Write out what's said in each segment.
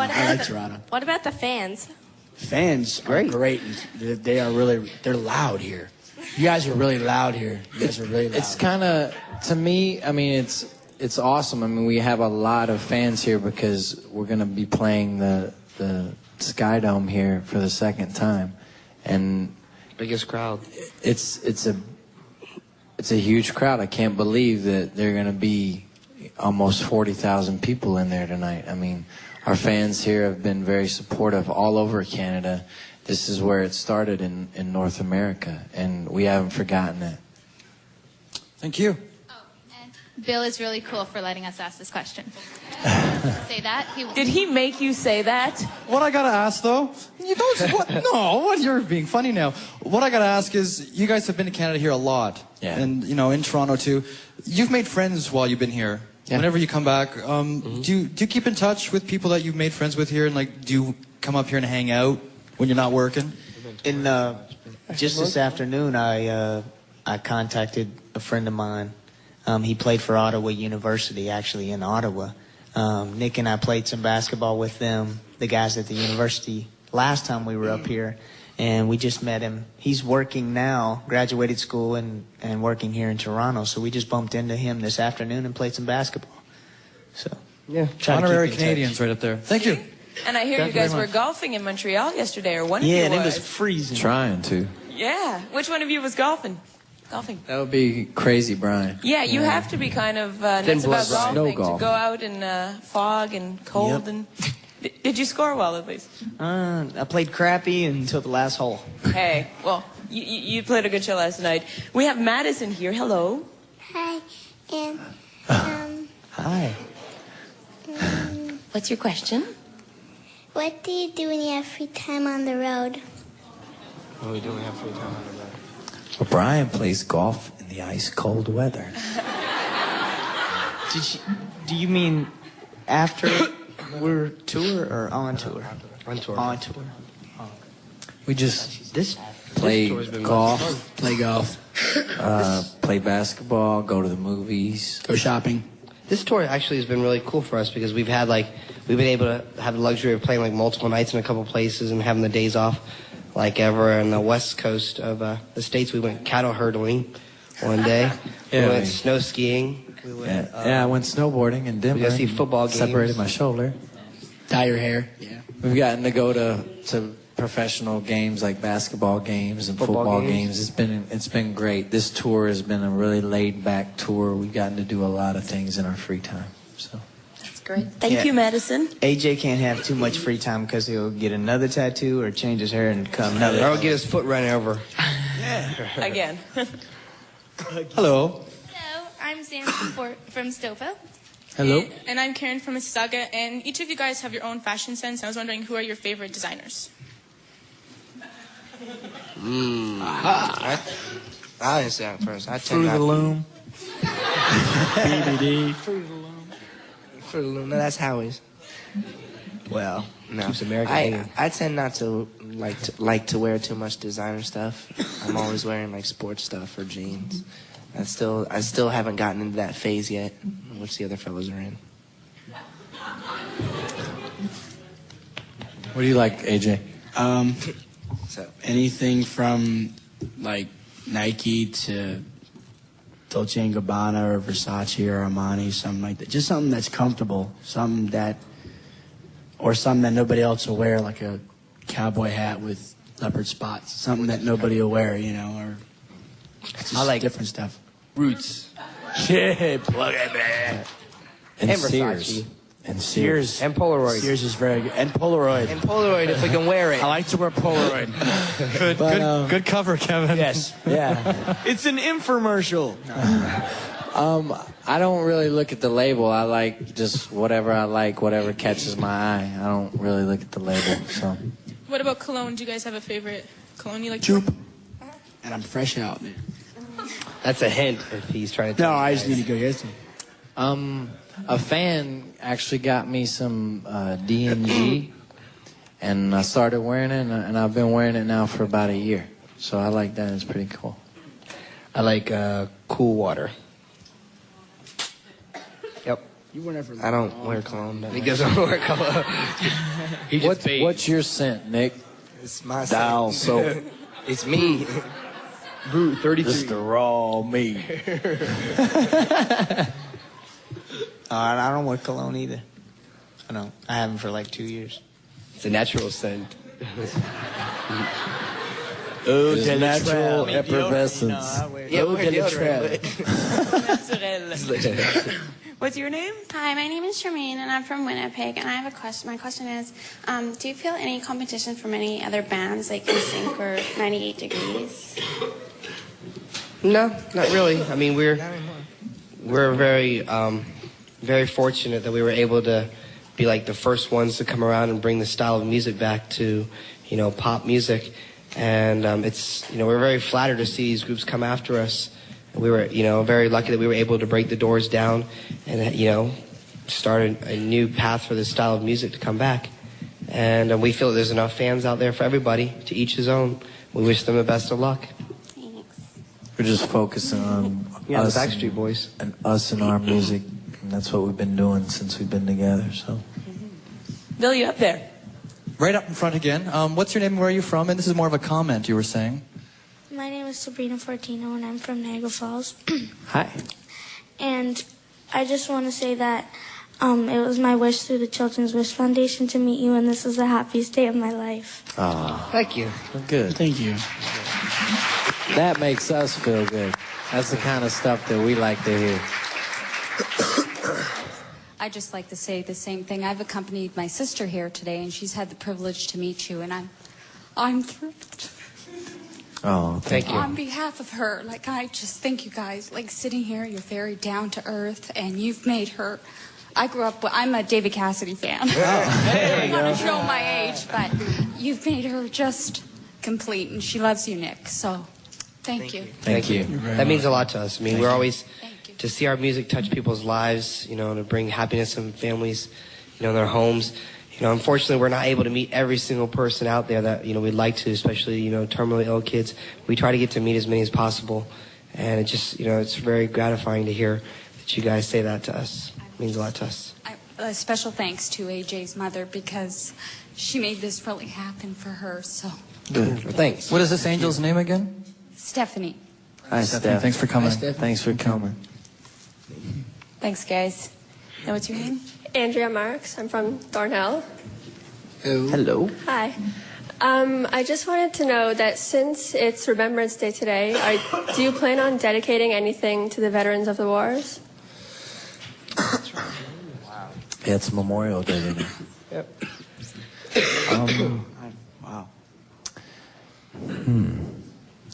I like Toronto. What about the fans? Fans are great. They're loud here. You guys are really loud here. You guys are really loud. It's kind of, to me, I mean, it's awesome. I mean, we have a lot of fans here because we're going to be playing the Sky Dome here for the second time, and biggest crowd. It's a huge crowd. I can't believe that they're going to be almost 40,000 people in there tonight. I mean, our fans here have been very supportive all over Canada. This is where it started in North America, and we haven't forgotten it. Thank you. Oh, and Bill is really cool for letting us ask this question. Say that. Did he make you say that? What I gotta ask, though, you don't. What? No, you're being funny now. What I gotta ask is, you guys have been to Canada here a lot, and in Toronto too. You've made friends while you've been here. Yeah. Whenever you come back, do you keep in touch with people that you've made friends with here, and like, do you come up here and hang out when you're not working? Just this afternoon, I contacted a friend of mine. He played for Ottawa University, actually, in Ottawa. Nick and I played some basketball with them, the guys at the university, last time we were up here, and we just met him. He's working now, graduated school, and working here in Toronto, so we just bumped into him this afternoon and played some basketball. So, yeah, honorary Canadians right up there. Thank you. And I hear you guys were golfing in Montreal yesterday, or one of you Yeah, and it was freezing. Trying to. Yeah. Which one of you was golfing? That would be crazy, Brian. Yeah, you have to be kind of nuts about golfing to go out in fog and cold. And did you score well, at least? I played crappy until the last hole. Hey, well, you played a good show last night. We have Madison here. Hello. Hi, and Hi. What's your question? What do you do when you have free time on the road? What do we do when we have free time on the road? Well, Brian plays golf in the ice-cold weather. Do you mean after we're tour or on tour? On tour. On tour. We just play golf, play basketball, go to the movies, go shopping. This tour actually has been really cool for us because we've been able to have the luxury of playing like multiple nights in a couple places and having the days off. Like ever on the west coast of the States, we went cattle hurdling one day. We went snow skiing. We went, I went snowboarding in Denver. We got to see football games. Separated my shoulder. Dye your hair. Yeah. We've gotten to go to professional games like basketball games and football games. It's been great. This tour has been a really laid back tour. We've gotten to do a lot of things in our free time. So. Great. Thank you, Madison. AJ can't have too much free time because he'll get another tattoo or change his hair and come another. Or he'll get his foot run over. Again. Hello. Hello, I'm Sam from Stouffville. Hello. And I'm Karen from Mississauga. And each of you guys have your own fashion sense. I was wondering, who are your favorite designers? I'll answer that first. Fruit of the Loom. BBD. Fruit of the Loom. No, that's Howie's. Well, no. keeps American. I tend not to like to wear too much designer stuff. I'm always wearing like sports stuff or jeans. I still haven't gotten into that phase yet, which the other fellows are in. What do you like, AJ? Anything from like Nike to Dolce & Gabbana or Versace or Armani, something like that. Just something that's comfortable, something that nobody else will wear, like a cowboy hat with leopard spots, something that nobody will wear, or just I like different stuff. Roots. Yeah, plug it, man. And Sears. And Sears. And Polaroid. Sears is very good. And Polaroid. And Polaroid, if we can wear it. I like to wear Polaroid. Good cover, Kevin. Yes. Yeah. It's an infomercial. I don't really look at the label. I like just whatever I like, whatever catches my eye. I don't really look at the label. So. What about cologne? Do you guys have a favorite cologne you like? Joop. And I'm fresh out, man. That's a hint if he's trying to. No, I just need to go get some. A fan actually got me some D&G, and I started wearing it, and I've been wearing it now for about a year. So I like that. It's pretty cool. I like Cool Water. Yep. You were never. I don't wear cologne. He doesn't wear cologne. What's your scent, Nick? It's my Dial scent. soap. It's me. Brute 33. Just the raw meat. I don't wear cologne either. I don't. I haven't for like 2 years. It's a natural scent. Oh, the natural effervescence. Yeah, we're deodorant. What's your name? Hi, my name is Charmaine, and I'm from Winnipeg, and I have a question. My question is, do you feel any competition from any other bands like NSYNC or 98 Degrees? No, not really. I mean, we're very very fortunate that we were able to be like the first ones to come around and bring the style of music back to, pop music. And it's, we're very flattered to see these groups come after us. We were, very lucky that we were able to break the doors down and, start a new path for this style of music to come back. And we feel that there's enough fans out there for everybody, to each his own. We wish them the best of luck. Thanks. We're just focusing on us, the Backstreet Boys, and us and our music. And that's what we've been doing since we've been together. So, Bill, you up there? Right up in front again. What's your name and where are you from? And this is more of a comment you were saying. My name is Sabrina Fortino, and I'm from Niagara Falls. hi. And I just want to say that it was my wish through the Children's Wish Foundation to meet you, and this is the happiest day of my life. Thank you. Good. Thank you. That makes us feel good. That's the kind of stuff that we like to hear. I'd just like to say the same thing. I've accompanied my sister here today, and she's had the privilege to meet you, and I'm thrilled. Oh, thank you. On behalf of her, I just think you guys, sitting here, you're very down to earth, and you've made her. I'm a David Cassidy fan. I don't want to show my age, but you've made her just complete, and she loves you, Nick. So, thank you. Thank you. That means a lot to us. I mean, we're always to see our music touch people's lives, to bring happiness in families, in their homes. Unfortunately, we're not able to meet every single person out there that, we'd like to, especially, terminally ill kids. We try to get to meet as many as possible. And it just, it's very gratifying to hear that you guys say that to us. It means a lot to us. A special thanks to AJ's mother, because she made this really happen for her, so. Good. Thanks. What is this angel's name again? Stephanie. Hi, Stephanie. Steph. Thanks for coming. Thanks for coming. Thanks, guys. Now, what's your name? Andrea Marks. I'm from Thornhill. Hello. Hi. I just wanted to know that since it's Remembrance Day today, do you plan on dedicating anything to the veterans of the wars? Yeah, it's Memorial Day today. Yep. Wow.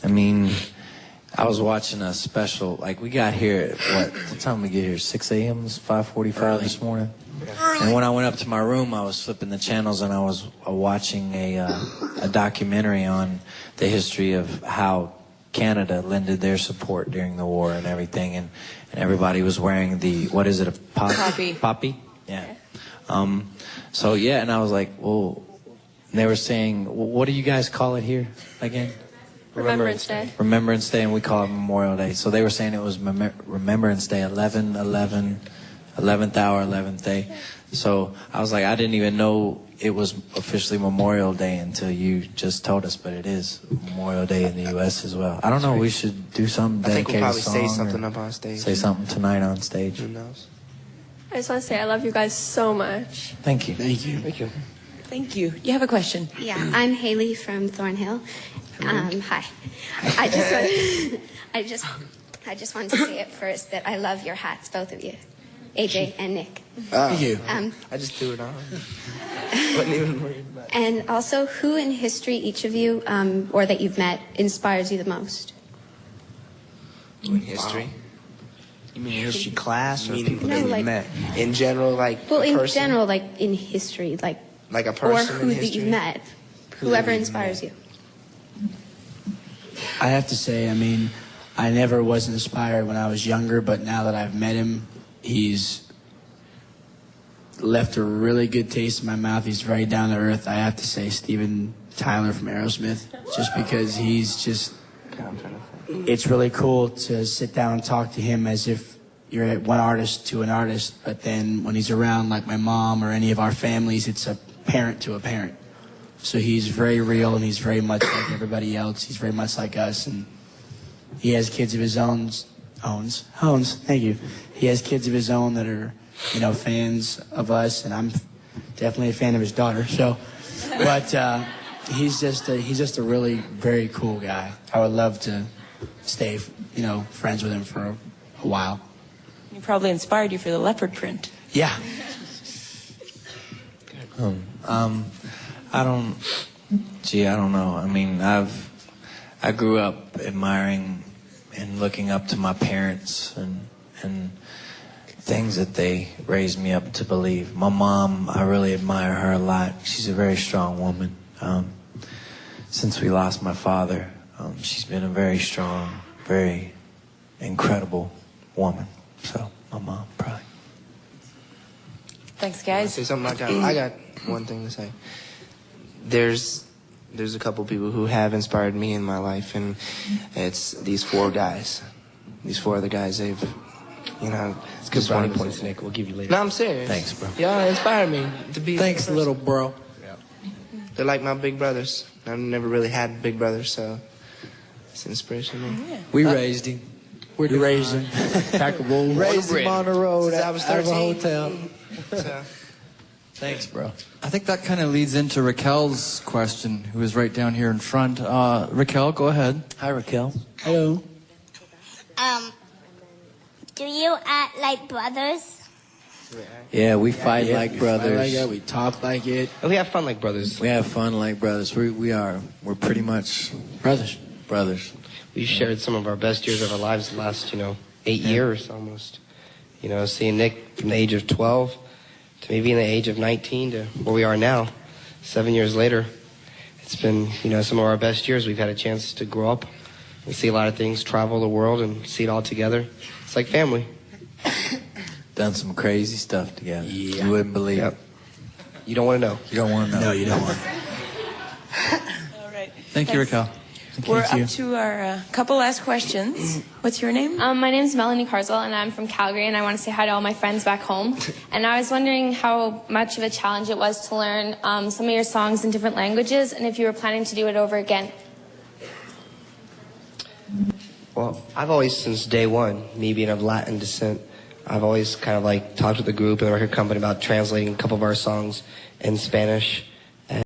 I mean, I was watching a special, we got here at, what time we get here? 6 a.m.? It's 5:45 this morning. And when I went up to my room, I was flipping the channels and I was watching a documentary on the history of how Canada lended their support during the war and everything. And everybody was wearing what is it, a poppy? Poppy? Yeah. So, yeah, and I was like, well, and they were saying, what do you guys call it here again? Remembrance Day. Remembrance Day, and we call it Memorial Day. So they were saying it was Remembrance Day, 11th hour, 11th day. So I was like, I didn't even know it was officially Memorial Day until you just told us, but it is Memorial Day in the U.S. as well. I don't know, we should do something, dedicate a song. I think we'll probably say something up on stage. Say something tonight on stage. Who knows? I just want to say I love you guys so much. Thank you. Thank you. Thank you. Thank you. You have a question? Yeah, I'm Haley from Thornhill. Hi. I just wanted to say it first that I love your hats, both of you, AJ and Nick. Thank you. I just threw it on. Wasn't even worried about it. And also, who in history, each of you, or that you've met, inspires you the most? In history? You mean history class or people No, that you met? In general, Well, in general, in history, a person or who in that history? you've met, whoever inspires you. I have to say, I never was inspired when I was younger, but now that I've met him, he's left a really good taste in my mouth. He's very down to earth. I have to say Steven Tyler from Aerosmith, just because it's really cool to sit down and talk to him as if you're one artist to an artist, but then when he's around, like my mom or any of our families, it's a parent to a parent. So he's very real, and he's very much like everybody else. He's very much like us, and he has kids of his own. Thank you. He has kids of his own that are, fans of us, and I'm definitely a fan of his daughter. So, but he's just a really very cool guy. I would love to stay, friends with him for a while. He probably inspired you for the leopard print. Yeah. I don't know. I mean, I grew up admiring and looking up to my parents and things that they raised me up to believe. My mom, I really admire her a lot. She's a very strong woman. Since we lost my father, she's been a very strong, very incredible woman. So, my mom, probably. Thanks, guys. Say something. I got one thing to say. There's a couple people who have inspired me in my life, and it's these four guys. These four other guys, they've, It's good brownie points, Nick. We'll give you later. No, I'm serious. Thanks, bro. Y'all inspire me to be. Thanks, little bro. They're like my big brothers. I've never really had big brothers, so it's inspirational. Yeah. We raised him. We raised him. Pack of wolves. Raised him on the road Since at I was out of a 13. hotel. So, Thanks, bro. I think that kind of leads into Raquel's question, who is right down here in front. Raquel, go ahead. Hi, Raquel. Hello. Do you act like brothers? Yeah, we fight like we brothers. Fight like it, we talk like it. And we have fun like brothers. We have fun like brothers. We're pretty much Brothers. brothers. We shared some of our best years of our lives the last, 8 years almost. Seeing Nick from the age of 12 to maybe in the age of 19 to where we are now, 7 years later. It's been, some of our best years. We've had a chance to grow up and see a lot of things, travel the world and see it all together. It's like family. Done some crazy stuff together. Yeah. You wouldn't believe it. You don't want to know. You don't want to know. No, you don't want. All right. Thank you, Raquel. We're up to our couple last questions. What's your name? My name's Melanie Carswell, and I'm from Calgary, and I want to say hi to all my friends back home. And I was wondering how much of a challenge it was to learn some of your songs in different languages, and if you were planning to do it over again. Well, I've always, since day one, me being of Latin descent, I've always kind of talked with the group and the record company about translating a couple of our songs in Spanish